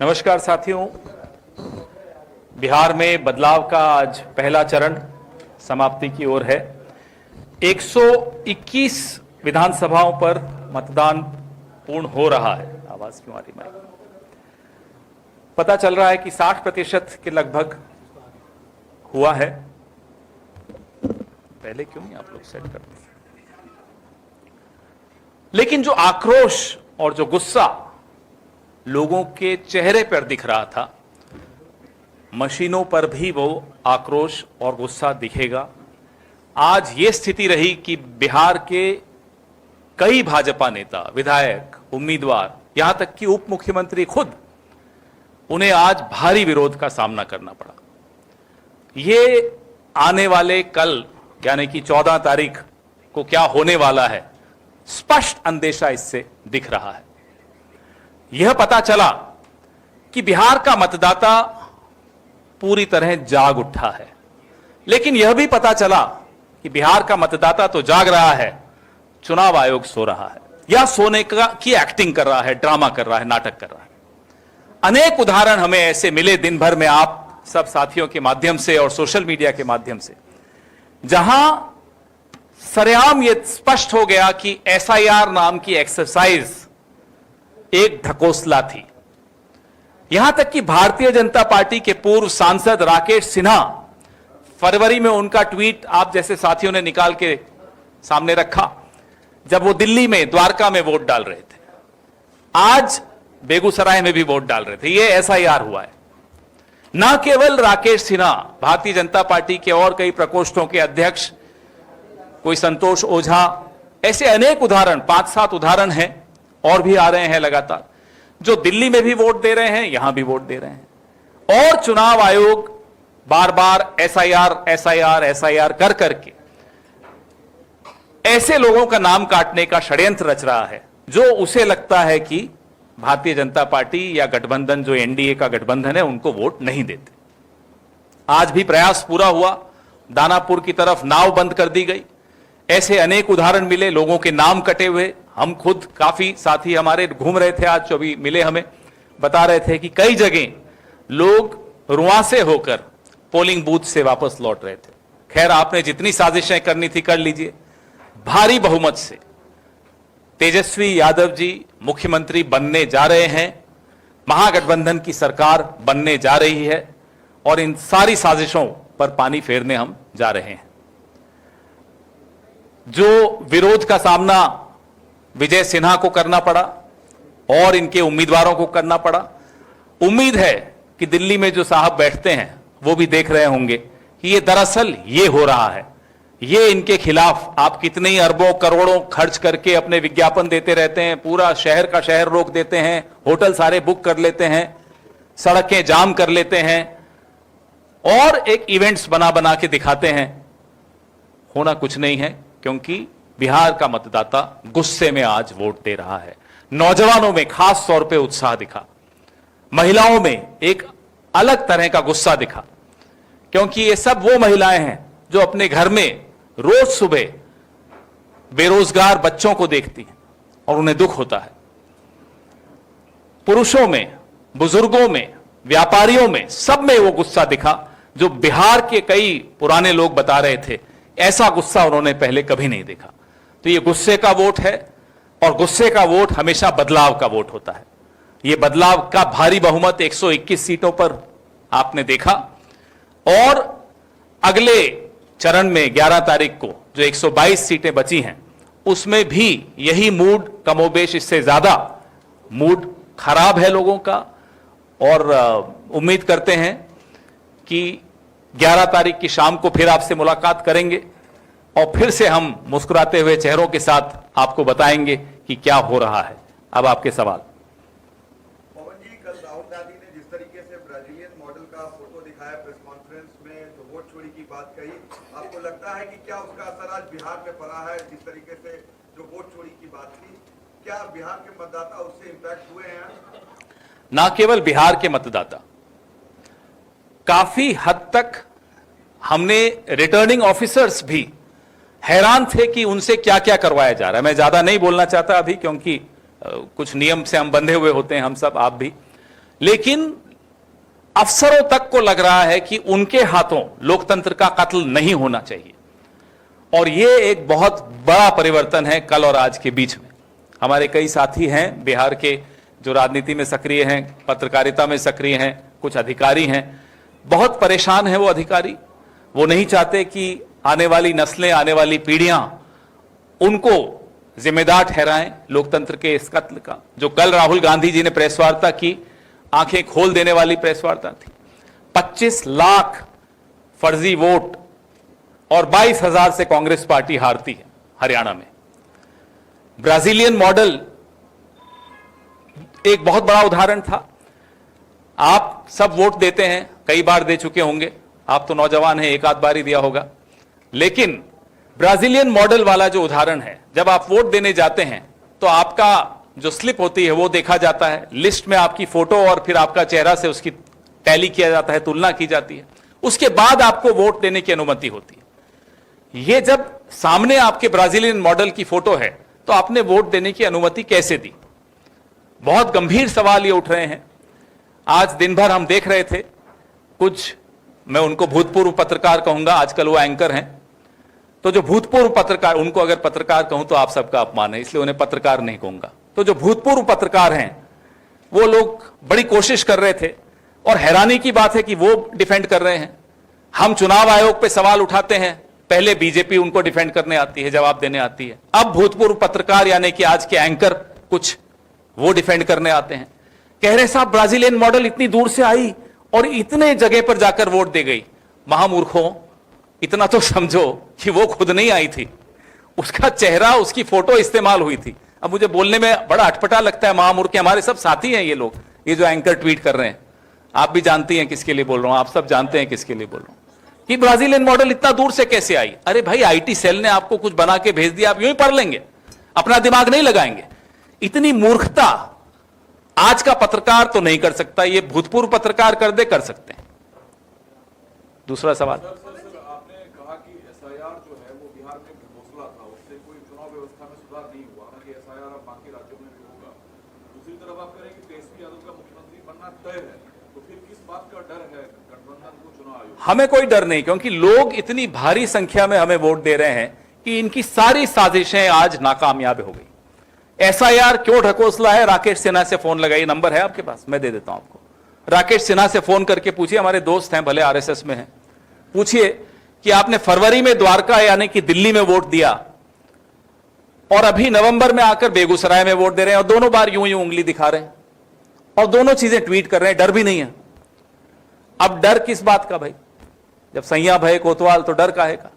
नमस्कार साथियों, बिहार में बदलाव का आज पहला चरण समाप्ति की ओर है। 121 विधानसभाओं पर मतदान पूर्ण हो रहा है। आवाज क्यों आ रही है? पता चल रहा है कि 60% के लगभग हुआ है। पहले क्यों नहीं आप लोग सेट करते? लेकिन जो आक्रोश और जो गुस्सा लोगों के चेहरे पर दिख रहा था, मशीनों पर भी वो आक्रोश और गुस्सा दिखेगा। आज ये स्थिति रही कि बिहार के कई भाजपा नेता, विधायक, उम्मीदवार, यहां तक कि उप मुख्यमंत्री खुद, उन्हें आज भारी विरोध का सामना करना पड़ा। ये आने वाले कल यानी कि 14 तारीख को क्या होने वाला है, स्पष्ट अंदेशा इससे दिख रहा है। यह पता चला कि बिहार का मतदाता पूरी तरह जाग उठा है, लेकिन यह भी पता चला कि बिहार का मतदाता तो जाग रहा है, चुनाव आयोग सो रहा है या सोने की एक्टिंग कर रहा है, ड्रामा कर रहा है, नाटक कर रहा है। अनेक उदाहरण हमें ऐसे मिले दिन भर में, आप सब साथियों के माध्यम से और सोशल मीडिया के माध्यम से, जहां सरेआम यह स्पष्ट हो गया कि एसआईआर नाम की एक्सरसाइज एक ढकोसला थी। यहां तक कि भारतीय जनता पार्टी के पूर्व सांसद राकेश सिन्हा, फरवरी में उनका ट्वीट आप जैसे साथियों ने निकाल के सामने रखा, जब वो दिल्ली में, द्वारका में वोट डाल रहे थे, आज बेगूसराय में भी वोट डाल रहे थे। ये एसआईआर हुआ है। न केवल राकेश सिन्हा, भारतीय जनता पार्टी के और कई प्रकोष्ठों के अध्यक्ष, कोई संतोष ओझा, ऐसे अनेक उदाहरण, 5-7 उदाहरण हैं और भी आ रहे हैं लगातार, जो दिल्ली में भी वोट दे रहे हैं, यहां भी वोट दे रहे हैं। और चुनाव आयोग बार बार एसआईआर कर करके ऐसे लोगों का नाम काटने का षड्यंत्र रच रहा है जो उसे लगता है कि भारतीय जनता पार्टी या गठबंधन, जो एनडीए का गठबंधन है, उनको वोट नहीं देते। आज भी प्रयास पूरा हुआ, दानापुर की तरफ नाव बंद कर दी गई। ऐसे अनेक उदाहरण मिले, लोगों के नाम कटे हुए। हम खुद, काफी साथी हमारे घूम रहे थे आज, जो भी मिले हमें बता रहे थे कि कई जगह लोग रुआंसे होकर पोलिंग बूथ से वापस लौट रहे थे। खैर, आपने जितनी साजिशें करनी थी कर लीजिए। भारी बहुमत से तेजस्वी यादव जी मुख्यमंत्री बनने जा रहे हैं, महागठबंधन की सरकार बनने जा रही है, और इन सारी साजिशों पर पानी फेरने हम जा रहे हैं। जो विरोध का सामना विजय सिन्हा को करना पड़ा और इनके उम्मीदवारों को करना पड़ा, उम्मीद है कि दिल्ली में जो साहब बैठते हैं वो भी देख रहे होंगे कि ये दरअसल ये हो रहा है। ये इनके खिलाफ आप कितने ही अरबों करोड़ों खर्च करके अपने विज्ञापन देते रहते हैं, पूरा शहर का शहर रोक देते हैं, होटल सारे बुक कर लेते हैं, सड़कें जाम कर लेते हैं और एक इवेंट्स बना बना के दिखाते हैं। होना कुछ नहीं है, क्योंकि बिहार का मतदाता गुस्से में आज वोट दे रहा है। नौजवानों में खास तौर पे उत्साह दिखा, महिलाओं में एक अलग तरह का गुस्सा दिखा, क्योंकि ये सब वो महिलाएं हैं जो अपने घर में रोज सुबह बेरोजगार बच्चों को देखती हैं और उन्हें दुख होता है। पुरुषों में, बुजुर्गों में, व्यापारियों में, सब में वो गुस्सा दिखा जो बिहार के कई पुराने लोग बता रहे थे, ऐसा गुस्सा उन्होंने पहले कभी नहीं देखा। तो ये गुस्से का वोट है, और गुस्से का वोट हमेशा बदलाव का वोट होता है। ये बदलाव का भारी बहुमत 121 सीटों पर आपने देखा, और अगले चरण में 11 तारीख को जो 122 सीटें बची हैं, उसमें भी यही मूड, कमोबेश इससे ज्यादा मूड खराब है लोगों का। और उम्मीद करते हैं कि 11 तारीख की शाम को फिर आपसे मुलाकात करेंगे और फिर से हम मुस्कुराते हुए चेहरों के साथ आपको बताएंगे कि क्या हो रहा है। अब आपके सवाल। पवन जी, कल राहुल गांधी ने जिस तरीके से ब्राजीलियन मॉडल का फोटो दिखाया प्रेस कॉन्फ्रेंस में, जो वोट चोरी की बात कही, आपको लगता है कि क्या उसका असर आज बिहार में पड़ा है? जिस तरीके से जो वोट चोरी की बात की, क्या बिहार के मतदाता उससे इंपैक्ट हुए हैं? ना केवल बिहार के मतदाता, काफी हद तक हमने रिटर्निंग ऑफिसर्स भी हैरान थे कि उनसे क्या क्या करवाया जा रहा है। मैं ज्यादा नहीं बोलना चाहता अभी, क्योंकि कुछ नियम से हम बंधे हुए होते हैं, हम सब, आप भी। लेकिन अफसरों तक को लग रहा है कि उनके हाथों लोकतंत्र का कत्ल नहीं होना चाहिए। और यह एक बहुत बड़ा परिवर्तन है कल और आज के बीच में। हमारे कई साथी हैं बिहार के जो राजनीति में सक्रिय हैं, पत्रकारिता में सक्रिय हैं, कुछ अधिकारी हैं, बहुत परेशान हैं वो अधिकारी। वो नहीं चाहते कि आने वाली नस्लें, आने वाली पीढ़ियां उनको जिम्मेदार ठहराएं लोकतंत्र के इस कत्ल का। जो कल राहुल गांधी जी ने प्रेस वार्ता की, आंखें खोल देने वाली प्रेस वार्ता थी। 25 लाख फर्जी वोट और 22,000 से कांग्रेस पार्टी हारती है हरियाणा में। ब्राजीलियन मॉडल एक बहुत बड़ा उदाहरण था। आप सब वोट देते हैं, कई बार दे चुके होंगे, आप तो नौजवान हैं, एक आध बार ही दिया होगा। लेकिन ब्राजीलियन मॉडल वाला जो उदाहरण है, जब आप वोट देने जाते हैं तो आपका जो स्लिप होती है वो देखा जाता है, लिस्ट में आपकी फोटो और फिर आपका चेहरा से उसकी टैली किया जाता है, तुलना की जाती है, उसके बाद आपको वोट देने की अनुमति होती है। ये जब सामने आपके ब्राजीलियन मॉडल की फोटो है तो आपने वोट देने की अनुमति कैसे दी? बहुत गंभीर सवाल ये उठ रहे हैं। आज दिन भर हम देख रहे थे कुछ, मैं उनको भूतपूर्व पत्रकार कहूंगा, आजकल वो एंकर हैं, तो जो भूतपूर्व पत्रकार, उनको अगर पत्रकार कहूं तो आप सबका अपमान है, इसलिए उन्हें पत्रकार नहीं कहूंगा। तो जो भूतपूर्व पत्रकार हैं वो लोग बड़ी कोशिश कर रहे थे, और हैरानी की बात है कि वो डिफेंड कर रहे हैं। हम चुनाव आयोग पे सवाल उठाते हैं, पहले बीजेपी उनको डिफेंड करने आती है, जवाब देने आती है। अब भूतपूर्व पत्रकार यानी कि आज के एंकर कुछ वो डिफेंड करने आते हैं, कह रहे साहब ब्राजीलियन मॉडल इतनी दूर से आई और इतने जगह पर जाकर वोट दे गई। महामूर्खों, इतना तो समझो कि वो खुद नहीं आई थी, उसका चेहरा, उसकी फोटो इस्तेमाल हुई थी। अब मुझे बोलने में बड़ा अटपटा लगता है, महामूर्ख, हमारे सब साथी हैं ये लोग, ये जो एंकर ट्वीट कर रहे हैं। आप भी जानती हैं किसके लिए बोल रहा हूं, आप सब जानते हैं किसके लिए बोल रहा हूं कि ब्राजीलियन मॉडल इतना दूर से कैसे आई। अरे भाई, आईटी सेल ने आपको कुछ बना के भेज दिया, आप यूं ही पढ़ लेंगे, अपना दिमाग नहीं लगाएंगे। इतनी मूर्खता आज का पत्रकार तो नहीं कर सकता, ये भूतपूर्व पत्रकार कर सकते हैं। दूसरा सवाल, आपने कहा कि एसआईआर जो है वो बिहार में घोषणा था, उससे कोई चुनाव व्यवस्था में सुधार नहीं हुआ, हालांकि एसआईआर अब बाकी राज्यों में भी होगा। दूसरी तरफ आप कह रहे हैं कि तेजस्वी यादव का मुख्यमंत्री बनना तय है, तो फिर किस बात का डर है गठबंधन को चुनाव आयोग? हमें कोई डर नहीं, क्योंकि लोग इतनी भारी संख्या में हमें वोट दे रहे हैं कि इनकी सारी साजिशें आज नाकामयाब हो गई। एसआईआर क्यों ढकोसला है? राकेश सिन्हा से फोन लगाइए, नंबर है आपके पास, मैं दे देता हूं आपको। राकेश सिन्हा से फोन करके पूछिए, हमारे दोस्त हैं, भले आरएसएस में हैं, पूछिए कि आपने फरवरी में द्वारका यानी कि दिल्ली में वोट दिया और अभी नवंबर में आकर बेगूसराय में वोट दे रहे हैं, और दोनों बार यूं यूं उंगली दिखा रहे हैं और दोनों चीजें ट्वीट कर रहे हैं, डर भी नहीं है। अब डर किस बात का भाई? जब सैया भय कोतवाल तो डर काहे का?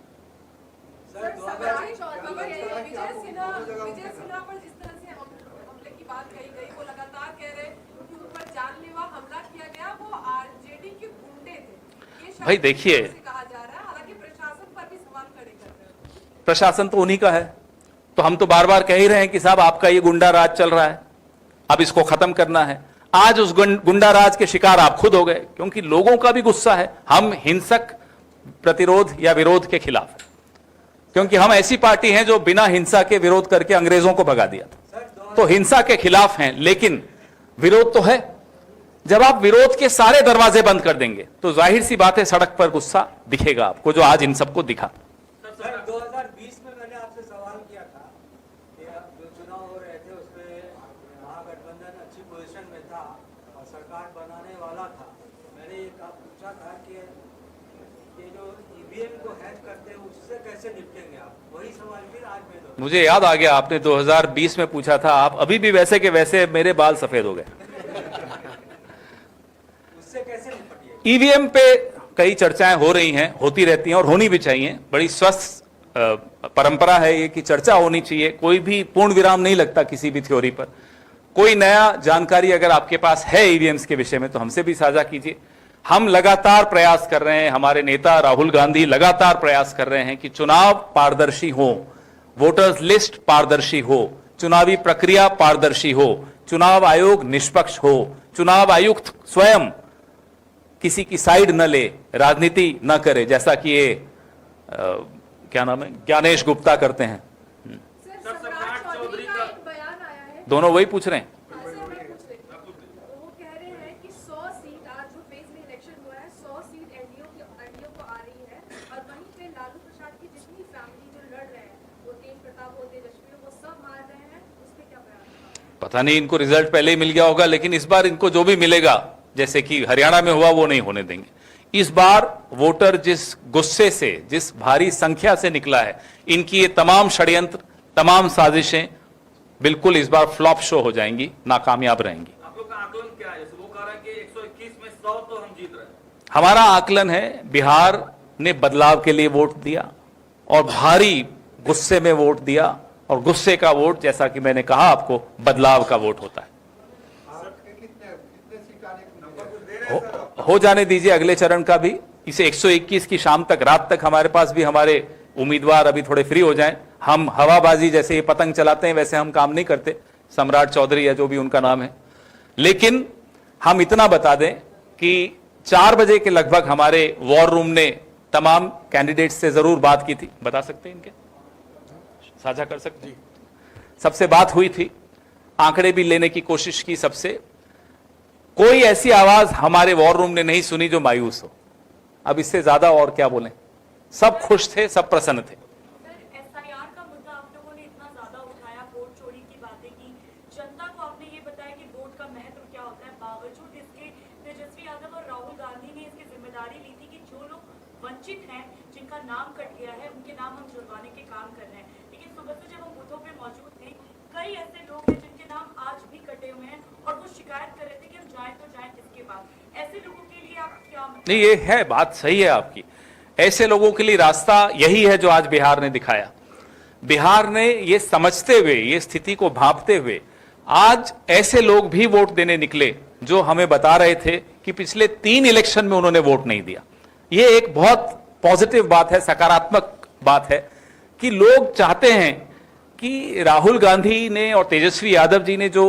भाई देखिए, प्रशासन तो उन्हीं का है, तो हम तो बार बार कह ही रहे हैं कि साहब आपका ये गुंडा राज चल रहा है, अब इसको खत्म करना है। आज उस गुंडा राज के शिकार आप खुद हो गए, क्योंकि लोगों का भी गुस्सा है। हम हिंसक प्रतिरोध या विरोध के खिलाफ हैं, क्योंकि हम ऐसी पार्टी हैं जो बिना हिंसा के विरोध करके अंग्रेजों को भगा दिया था, तो हिंसा के खिलाफ हैं, लेकिन विरोध तो है। जब आप विरोध के सारे दरवाजे बंद कर देंगे तो जाहिर सी बात है सड़क पर गुस्सा दिखेगा आपको, जो आज इन सबको दिखा। सर 2020 में मैंने आपसे सवाल किया था कि जो चुनाव हो रहे थे उसमें महागठबंधन अच्छी पोजीशन में था और सरकार बनाने वाला था। मैंने ये पूछा था कि ये जो ईवीएम को हैक करते हैं उससे कैसे निपटेंगे आप? वही सवाल फिर आज मैं मुझे याद आ गया, आपने 2020 में पूछा था, आप अभी भी वैसे के वैसे, मेरे बाल सफेद हो गए। ईवीएम पे कई चर्चाएं हो रही हैं, होती रहती हैं और होनी भी चाहिए। बड़ी स्वस्थ परंपरा है ये कि चर्चा होनी चाहिए, कोई भी पूर्ण विराम नहीं लगता किसी भी थ्योरी पर। कोई नया जानकारी अगर आपके पास है ईवीएम्स के विषय में तो हमसे भी साझा कीजिए। हम लगातार प्रयास कर रहे हैं, हमारे नेता राहुल गांधी लगातार प्रयास कर रहे हैं कि चुनाव पारदर्शी हो, वोटर्स लिस्ट पारदर्शी हो, चुनावी प्रक्रिया पारदर्शी हो, चुनाव आयोग निष्पक्ष हो, चुनाव आयुक्त स्वयं किसी की साइड न ले, राजनीति न करे, जैसा कि ये क्या नाम है, ज्ञानेश गुप्ता करते हैं। बयान आया है, दोनों वही पूछ रहे हैं। वो कह रहे हैं कि इलेक्शन हुआ है, 100 सीट एनडीओ को आ रही है और वहीं पे लालू प्रसाद की जितनी फैमिली जो लड़ रहे हैं, वो तेज प्रताप हो, तेजस्वी हो, वो सब हार रहे हैं, उस पे क्या बयान? पता नहीं, इनको रिजल्ट पहले ही मिल गया होगा, लेकिन इस बार इनको जो भी मिलेगा, जैसे कि हरियाणा में हुआ, वो नहीं होने देंगे। इस बार वोटर जिस गुस्से से, जिस भारी संख्या से निकला है, इनकी ये तमाम षड्यंत्र, तमाम साजिशें बिल्कुल इस बार फ्लॉप शो हो जाएंगी, नाकामयाब रहेंगी। आप लोग का आकलन क्या है? वो कह रहा है कि 121 में 100 तो हम जीत रहे हैं। हमारा आकलन है, बिहार ने बदलाव के लिए वोट दिया और भारी गुस्से में वोट दिया, और गुस्से का वोट, जैसा कि मैंने कहा आपको, बदलाव का वोट होता है। हो जाने दीजिए अगले चरण का भी, इसे 121 की शाम तक, रात तक हमारे पास भी हमारे उम्मीदवार अभी थोड़े फ्री हो जाएं। हम हवाबाजी जैसे ये पतंग चलाते हैं वैसे हम काम नहीं करते, सम्राट चौधरी या जो भी उनका नाम है। लेकिन हम इतना बता दें कि 4 बजे के लगभग हमारे वॉर रूम ने तमाम कैंडिडेट से जरूर बात की थी। बता सकते हैं इनके, साझा कर सकते हैं? सबसे बात हुई थी, आंकड़े भी लेने की कोशिश की सबसे। कोई ऐसी आवाज हमारे वॉर रूम ने नहीं सुनी जो मायूस हो। अब इससे ज्यादा और क्या बोलें, सब खुश थे, सब प्रसन्न थे। सर, एसआईआर का मुद्दा आप लोगों ने इतना ज्यादा उठाया, वोट चोरी की बातें की, जनता को आपने ये बताया कि वोट का महत्व क्या होता है। बावजूद इसके तेजस्वी यादव और राहुल गांधी ने इसकी जिम्मेदारी ली थी कि जो लोग वंचित हैं, जिनका नाम कट गया है, उनके नाम हम जुड़वाने के काम कर रहे हैं। लेकिन सुबह से जब हम बूथों पे मौजूद थे, कई ऐसे लोग हैं जिनके नाम आज भी कटे हुए हैं और वो शिकायत कर रहे थे कि हम जाए तो जाए किसके पास। ऐसे लोगों के लिए आप क्या? नहीं, ये है बात सही है आपकी। ऐसे लोगों के लिए रास्ता यही है जो आज बिहार ने दिखाया। बिहार ने ये समझते हुए, ये स्थिति को भांपते हुए, आज ऐसे लोग भी वोट देने निकले जो हमें बता रहे थे कि पिछले 3 इलेक्शन में उन्होंने वोट नहीं दिया। ये एक बहुत पॉजिटिव बात है, सकारात्मक बात है कि लोग चाहते हैं कि राहुल गांधी ने और तेजस्वी यादव जी ने जो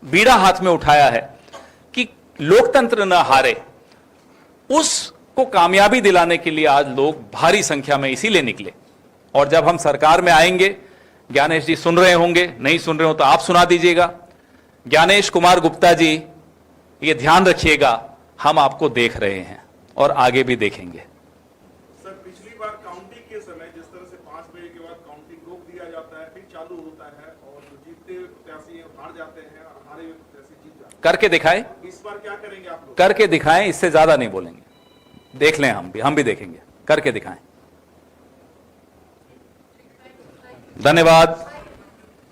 बीड़ा हाथ में उठाया है कि लोकतंत्र न हारे, उसको कामयाबी दिलाने के लिए आज लोग भारी संख्या में इसीलिए निकले। और जब हम सरकार में आएंगे, ज्ञानेश जी सुन रहे होंगे, नहीं सुन रहे हो तो आप सुना दीजिएगा। ज्ञानेश कुमार गुप्ता जी, ये ध्यान रखिएगा, हम आपको देख रहे हैं और आगे भी देखेंगे। सर, पिछली बार काउंटिंग के समय जिस तरह से 5 बजे के बाद काउंटिंग रोक दिया जाता है, फिर चालू होता है और जो जीतते प्रत्याशी हार जाते हैं और हारे हुए प्रत्याशी जीत जाते हैं। करके दिखाएं, इस बार क्या करेंगे आप लोग? करके दिखाएं, इससे ज्यादा नहीं बोलेंगे। देख लें, हम भी देखेंगे, करके दिखाएं। धन्यवाद।